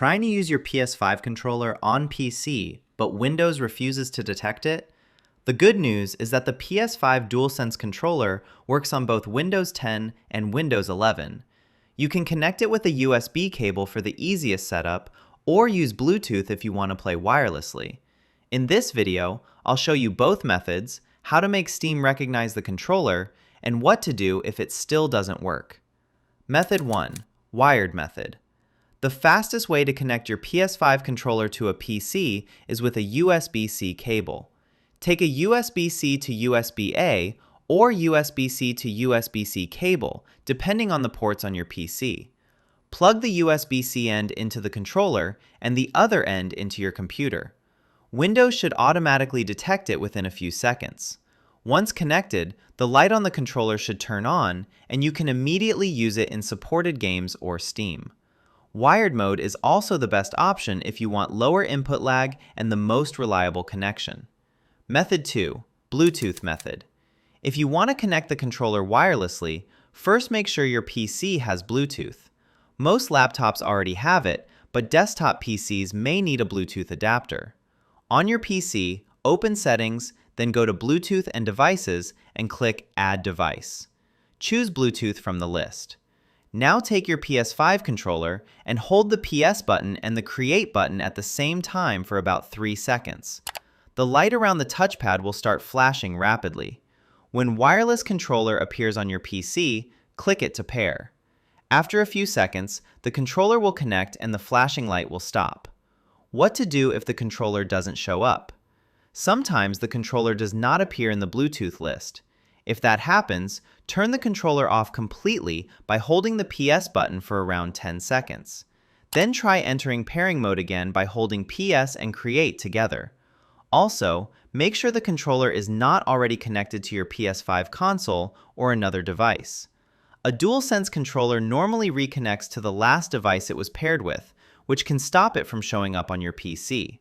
Trying to use your PS5 controller on PC, but Windows refuses to detect it? The good news is that the PS5 DualSense controller works on both Windows 10 and Windows 11. You can connect it with a USB cable for the easiest setup, or use Bluetooth if you want to play wirelessly. In this video, I'll show you both methods, how to make Steam recognize the controller, and what to do if it still doesn't work. Method 1. Wired method. The fastest way to connect your PS5 controller to a PC is with a USB-C cable. Take a USB-C to USB-A or USB-C to USB-C cable, depending on the ports on your PC. Plug the USB-C end into the controller and the other end into your computer. Windows should automatically detect it within a few seconds. Once connected, the light on the controller should turn on, and you can immediately use it in supported games or Steam. Wired mode is also the best option if you want lower input lag and the most reliable connection. Method 2. Bluetooth method. If you want to connect the controller wirelessly, first make sure your PC has Bluetooth. Most laptops already have it, but desktop PCs may need a Bluetooth adapter. On your PC, open Settings, then go to Bluetooth and Devices and click Add Device. Choose Bluetooth from the list. Now take your PS5 controller and hold the PS button and the Create button at the same time for about 3 seconds. The light around the touchpad will start flashing rapidly. When Wireless Controller appears on your PC, click it to pair. After a few seconds, the controller will connect and the flashing light will stop. What to do if the controller doesn't show up? Sometimes the controller does not appear in the Bluetooth list. If that happens, turn the controller off completely by holding the PS button for around 10 seconds. Then try entering pairing mode again by holding PS and Create together. Also, make sure the controller is not already connected to your PS5 console or another device. A DualSense controller normally reconnects to the last device it was paired with, which can stop it from showing up on your PC.